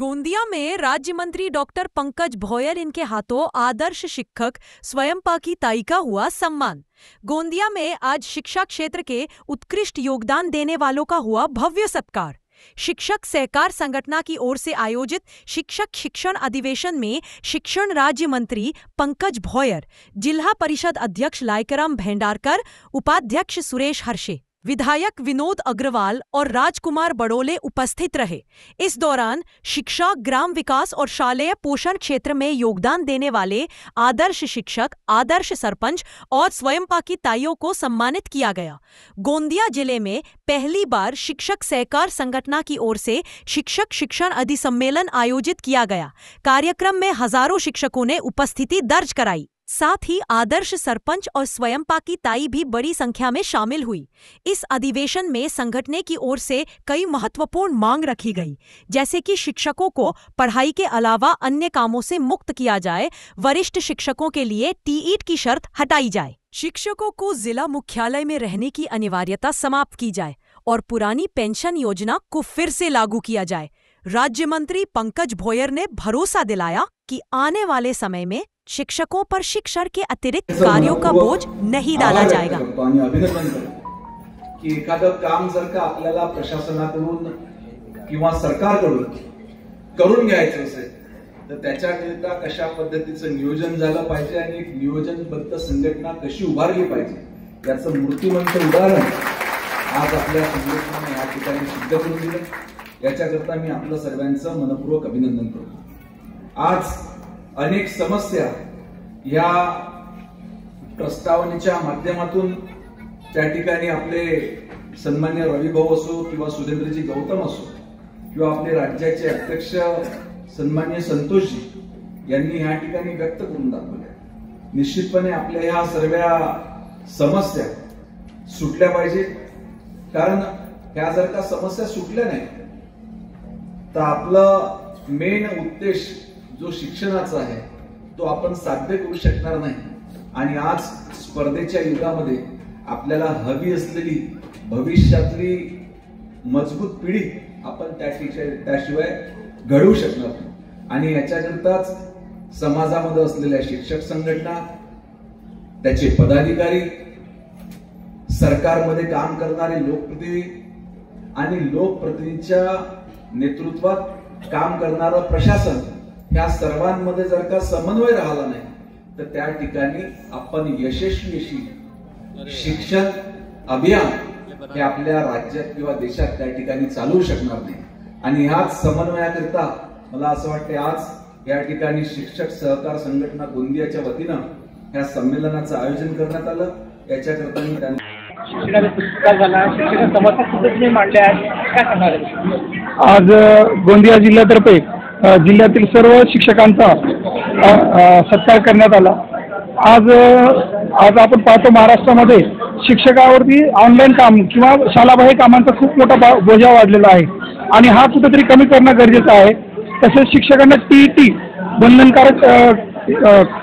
गोंदिया में राज्य मंत्री डॉक्टर पंकज भोयर इनके हाथों आदर्श शिक्षक स्वयंपाकी ताई का हुआ सम्मान। गोंदिया में आज शिक्षा क्षेत्र के उत्कृष्ट योगदान देने वालों का हुआ भव्य सत्कार। शिक्षक सहकार संगठन की ओर से आयोजित शिक्षक शिक्षण अधिवेशन में शिक्षण राज्य मंत्री पंकज भोयर, जिला परिषद अध्यक्ष लायकराम भेंडारकर, उपाध्यक्ष सुरेश हर्षे, विधायक विनोद अग्रवाल और राजकुमार बड़ोले उपस्थित रहे। इस दौरान शिक्षा, ग्राम विकास और शालेय पोषण क्षेत्र में योगदान देने वाले आदर्श शिक्षक, आदर्श सरपंच और स्वयंपाकी ताइयों को सम्मानित किया गया। गोंदिया जिले में पहली बार शिक्षक सहकार संगठन की ओर से शिक्षक शिक्षण अधिसम्मेलन आयोजित किया गया। कार्यक्रम में हजारों शिक्षकों ने उपस्थिति दर्ज कराई। साथ ही आदर्श सरपंच और स्वयंपाकी ताई भी बड़ी संख्या में शामिल हुई। इस अधिवेशन में संगठन की ओर से कई महत्वपूर्ण मांग रखी गई, जैसे कि शिक्षकों को पढ़ाई के अलावा अन्य कामों से मुक्त किया जाए, वरिष्ठ शिक्षकों के लिए टीईटी की शर्त हटाई जाए, शिक्षकों को जिला मुख्यालय में रहने की अनिवार्यता समाप्त की जाए और पुरानी पेंशन योजना को फिर से लागू किया जाए। राज्य मंत्री पंकज भोयर ने भरोसा दिलाया कि आने वाले समय में शिक्षकों पर शिक्षण के अतिरिक्त कार्यों का बोझ नहीं डाला जाएगा। अभिनंदन की एखादं काम जर का आपल्याला प्रशासनाकडून किंवा सरकारकडून करून घ्यायचं असेल तर त्याच्याकरिता कशा पद्धतीचं नियोजन झालं पाहिजे आणि एक नियोजनबद्ध संघटना कशी उभारली पाहिजे याचं मूर्तिमंत उदाहरण आज आपल्या संघटनेने या ठिकाणी सिद्ध करून दिलं। याच्याकरता मी आपलं सर्वांचं मनपूर्वक अभिनंदन करतो। आज अनेक समस्या या प्रस्तावनेच्या माध्यमातून त्या ठिकाणी आपले सन्मान्य रविभाऊ असो किंवा सुरेंद्रजी गौतम असो किंवा आपले राज्याचे अध्यक्ष सन्मान्य संतोषजी यांनी या ठिकाणी व्यक्त करून दाखवल्या। निश्चितपणे आपल्या ह्या सर्व समस्या सुटल्या पाहिजे, कारण ह्या जर का समस्या सुटल्या नाही तर आपलं मेन उद्देश जो शिक्षणाचा आहे तो आपण साध्य करू शकणार नाही। आणि आज स्पर्धेच्या युगामध्ये आपल्याला हवी असलेली भविष्यातली मजबूत पिढी आपण त्याशिवाय घडवू शकणार नाही। आणि याच्याकरताच समाजामध्ये असलेल्या शिक्षक संघटना, त्याचे पदाधिकारी, सरकारमध्ये काम करणारे लोकप्रतिनिधी आणि लोकप्रतिनिधींच्या नेतृत्वात काम करणारं प्रशासन, या सर्वांमध्ये जर का समन्वय राहिला नाही तर त्या ठिकाणी आपण यशस्वी अशी शिक्षण अभियान हे आपल्या राज्यात किंवा देशात त्या ठिकाणी चालवू शकणार नाही। आणि ह्याच समन्वयाकरिता मला असं वाटतं आज या ठिकाणी शिक्षक सहकार संघटना गोंदियाच्या वतीनं या संमेलनाचं आयोजन करण्यात आलं। याच्याकरता मी त्यांना आज गोंदिया जिल्ह्यातर्फे जिल्ह्यातील सर्व शिक्षकांचा सत्कार करण्यात आला। आज आपण पाहतो महाराष्ट्रामध्ये शिक्षकावरती ऑनलाईन काम किंवा शालाबाह्य कामांचा खूप मोठा बोजा वाढलेला आहे आणि हा कुठेतरी कमी करणं गरजेचं आहे। तसेच शिक्षकांना टीईटी बंधनकारक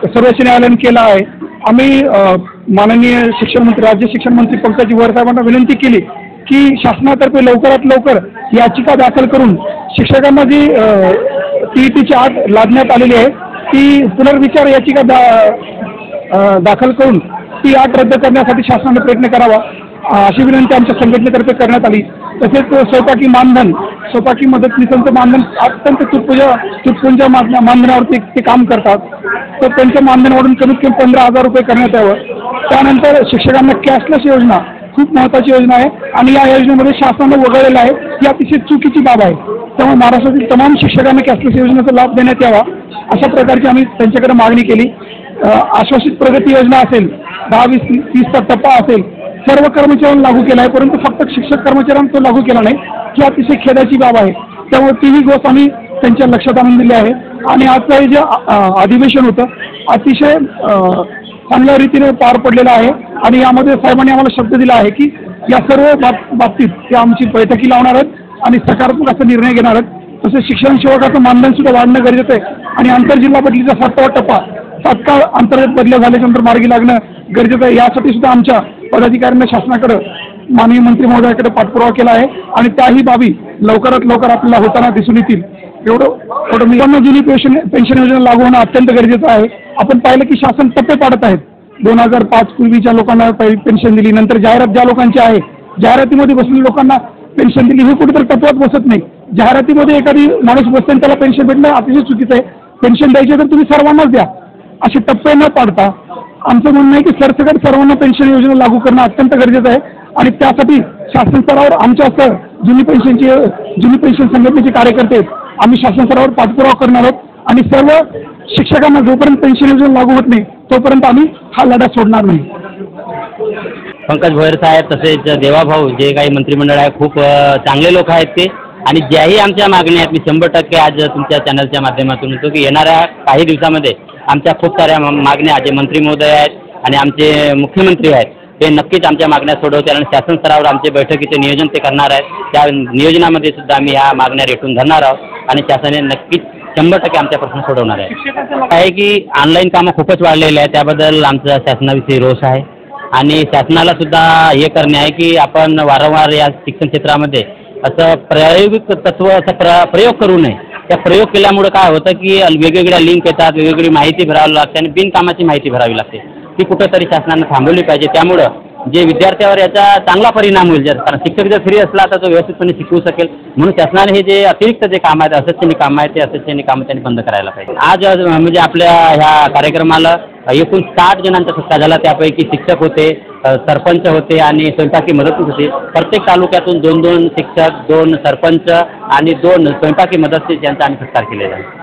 सर्वोच्च न्यायालयाने केला आहे। आम्ही माननीय शिक्षण मंत्री, राज्य शिक्षण मंत्री पंकज भोयर साहेबांना विनंती केली की शासनातर्फे लवकरात लवकर याचिका दाखल करून शिक्षकांना जी टीईटीची अट लादण्यात आलेली आहे ती पुनर्विचार याचिका दाखल करून ती अट रद्द करण्यासाठी शासनाने प्रयत्न करावा अशी विनंती आमच्या संघटनेतर्फे करण्यात आली। तसेच स्वयंपाकी मानधन, स्वयंपाकी मदतनीसांचं मानधन अत्यंत तुटपुंजा मानधनावरती ते काम करतात, तर त्यांचं मानधन वाढून कमीत कमी 15,000 रुपये करण्यात यावं। त्यानंतर शिक्षकांना कॅशलेस योजना खूप महत्त्वाची योजना आहे आणि या योजनेमध्ये शासनाने वगळलेलं आहे, ही अतिशय चुकीची बाब आहे। त्यामुळे महाराष्ट्रातील तमाम शिक्षकांना कॅशलेस योजनेचा लाभ देण्यात यावा अशा प्रकारची आम्ही त्यांच्याकडे मागणी केली। आश्वासित प्रगती योजना असेल, 10-20-30चा टप्पा असेल, सर्व कर्मचाऱ्यांना लागू केला आहे, परंतु फक्त शिक्षक कर्मचाऱ्यांना तो लागू केला नाही, ही अतिशय खेदाची बाब आहे। त्यामुळे तीही गोष्ट आम्ही त्यांच्या लक्षात आणून दिली आहे। आणि आजचं हे जे अधिवेशन होतं अतिशय चांगल्या रीतीने पार पडलेलं आहे आणि यामध्ये साहेबांनी आम्हाला शब्द दिला आहे की या सर्व बाबतीत ते आमची बैठकी लावणार आहेत आणि सकारात्मक असा निर्णय घेणार आहेत। तसेच शिक्षण सेवकाचं मानधन सुद्धा वाढणं गरजेचं आहे आणि आंतरजिल्हा बदलीचा 7वा टप्पा तात्काळ अंतर्गत बदल्या झाल्याच्यानंतर मार्गी लागणं गरजेचं आहे। यासाठी सुद्धा आमच्या पदाधिकाऱ्यांना शासनाकडे माननीय मंत्री महोदयाकडे पाठपुरावा केला आहे आणि त्याही बाबी लवकरात लवकर आपल्याला होताना दिसून येतील। एवढं मुलांना जुनी पेन्शन योजना लागू होणं अत्यंत गरजेचं आहे. आपण पाहिलं की शासन टप्पे पाडत आहेत. 2005 पूर्वीच्या लोकांना पेन्शन दिली, नंतर जाहिरात ज्या लोकांची आहे जाहिरातीमध्ये बसलेल्या लोकांना पेन्शन दिली, हे कुठेतरी तत्वात बसत नाही. जाहिरातीमध्ये एखादी माणूस बसते आणि त्याला पेन्शन भेटणं अतिशय चुकीचं आहे. पेन्शन द्यायची तर तुम्ही सर्वांनाच द्या, असे टप्पे न पाडता आमचं म्हणणं आहे की सरसकट सर्वांना पेन्शन योजना लागू करणं अत्यंत गरजेचं आहे. आणि त्यासाठी शासन स्तरावर आमच्या जुनी पेन्शन संघटनेचे कार्यकर्ते आहेत, आम्ही शासन स्तरावर पाठपुरावा करणार आहोत. आणि सर्व शिक्षकांना जोपर्यंत पेन्शन योजना लागू होत नाही तोपर्यंत आम्ही हा लढा सोडणार नाही. पंकज भोयर साहेब तसेच देवाभाऊ जे काही मंत्रिमंडळ आहे खूप चांगले लोक आहेत ते. आणि ज्याही आमच्या मागण्या आहेत मी 100% आज तुमच्या चॅनलच्या माध्यमातून म्हणतो की येणाऱ्या काही दिवसामध्ये आमच्या खूप साऱ्या मागण्या जे मंत्री महोदय आहेत आणि आमचे मुख्यमंत्री आहेत ते नक्कीच आमच्या मागण्या सोडवतील आणि शासन स्तरावर आमचे बैठकीचे नियोजन ते करणार आहेत. त्या नियोजनामध्ये सुद्धा आम्ही ह्या मागण्या रेटून धरणार आहोत आणि शासनाने नक्कीच 100% आमचा प्रश्न सोडवणार आहे की ऑनलाईन कामं खूपच वाढलेले आहे. त्याबद्दल आमचा शासनाविषयी रोष आहे आणि शासनाला सुद्धा हे करणे आहे की आपण वारंवार या शिक्षण क्षेत्रामध्ये असं प्रायोगिक तत्व असं प्रयोग करू नये. त्या प्रयोग केल्यामुळे काय होतं की वेगवेगळ्या लिंक येतात, वेगवेगळी माहिती भरावी लागते आणि बिनकामाची माहिती भरावी लागते. ती कुठेतरी शासनानं थांबवली पाहिजे. त्यामुळं जे विद्यार्थ्यावर याचा चांगला परिणाम होईल. कारण शिक्षक जर फ्री असला तर तो व्यवस्थितपणे शिकवू शकेल. म्हणून शासनाने हे जे अतिरिक्त जे काम आहेत असंख्य कामं आहेत ते असंख्य कामं त्यांनी बंद करायला पाहिजे. आज म्हणजे आपल्या ह्या कार्यक्रमाला एकूण 60 जणांचा सत्कार झाला. त्यापैकी शिक्षक होते, सरपंच होते आणि स्वयंपाकी मदतनीस होते. प्रत्येक तालुक्यातून 2-2 शिक्षक, 2 सरपंच आणि 2 स्वयंपाकी मदतनीस यांचा आम्ही सत्कार केलेला आहे.